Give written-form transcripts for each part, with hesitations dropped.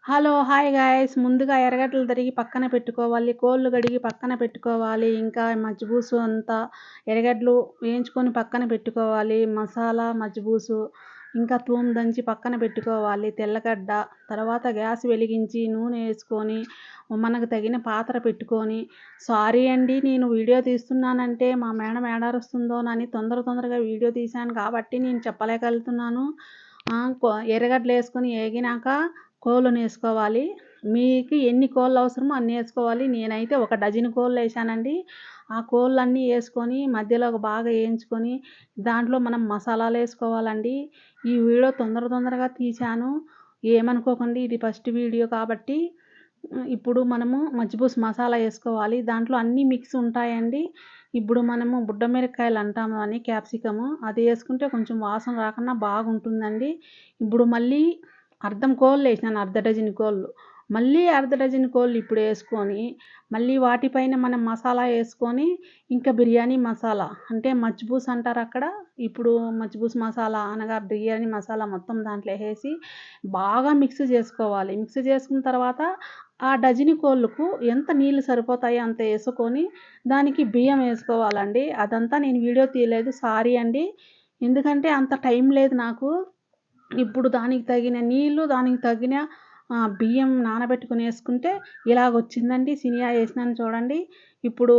Hello! Hi guys. ముందుగా ఎర్రగడ్డలు తరిగి పక్కన పెట్టుకోవాలి. కోళ్ళు కడిగి పక్కన పెట్టుకోవాలి. ఇంకా మజ్జిబూసు అంతా ఎర్రగడ్డలు వేయించుకొని పక్కన పెట్టుకోవాలి. మసాలా, మజ్జిబూసు ఇంకా థూమ్ దంచి పక్కన పెట్టుకోవాలి. తెల్లగడ్డ, తర్వాత గ్యాస్ వెలిగించి నూనె వేసుకొని మనకు తగిన పాత్ర పెట్టుకొని, సారీ అండి నేను వీడియో తీస్తున్నానంటే మా మేడం ఏడరుస్తుందోనని తొందరగా వీడియో తీశాను కాబట్టి నేను చెప్పలేకెళ్తున్నాను. ఎర్రగడ్డలు వేసుకొని ఏగినాక కోళ్ళను వేసుకోవాలి. మీకు ఎన్ని కోళ్ళు అవసరమో అన్ని వేసుకోవాలి. నేనైతే ఒక డజను కోళ్ళు వేసానండి. ఆ కోళ్ళన్నీ వేసుకొని మధ్యలో బాగా వేయించుకొని దాంట్లో మనం మసాలాలు వేసుకోవాలండి. ఈ వీడియో తొందరగా తీశాను. ఏమనుకోకండి, ఇది ఫస్ట్ వీడియో కాబట్టి. ఇప్పుడు మనము మజ్జిబూస్ మసాలా వేసుకోవాలి. దాంట్లో అన్నీ మిక్స్ ఉంటాయండి. ఇప్పుడు మనము బుడ్డమిరపకాయలు అంటాము అని క్యాప్సికము అది వేసుకుంటే కొంచెం వాసన రాకుండా బాగుంటుందండి. ఇప్పుడు మళ్ళీ కోళ్ళు వేసినాను, అర్ధ డజన్ కోళ్ళు. మళ్ళీ అర్ధ డజన్ కోళ్ళు ఇప్పుడు వేసుకొని మళ్ళీ వాటిపైన మనం మసాలా వేసుకొని ఇంకా బిర్యానీ మసాలా అంటే మజ్జిబూస్ అంటారు అక్కడ. ఇప్పుడు మజ్జిబూస్ మసాలా అనగా బిర్యానీ మసాలా మొత్తం దాంట్లో వేసి బాగా మిక్స్ చేసుకోవాలి. మిక్స్ చేసుకున్న తర్వాత ఆ డజను కోళ్ళకు ఎంత నీళ్ళు సరిపోతాయో అంత వేసుకొని దానికి బియ్యం వేసుకోవాలండి. అదంతా నేను వీడియో తీయలేదు, సారీ అండి. ఎందుకంటే అంత టైం లేదు నాకు. ఇప్పుడు దానికి తగిన నీళ్ళు, దానికి తగిన బియ్యం నానబెట్టుకొని వేసుకుంటే ఇలాగొచ్చిందండి. సినియా వేసినాను చూడండి. ఇప్పుడు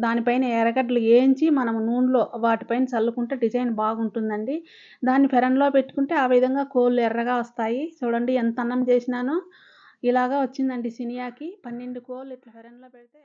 దానిపైన ఎర్రగడ్డలు వేయించి మనం నూనెలో వాటిపైన చల్లుకుంటే డిజైన్ బాగుంటుందండి. దాన్ని పెనంలో పెట్టుకుంటే ఆ విధంగా కోళ్ళు ఎర్రగా వస్తాయి. చూడండి ఎంత అన్నం చేసినానో. ఇలాగా వచ్చిందండి సినియాకి. 12 కోళ్ళు ఇట్లా పెనంలో పెడితే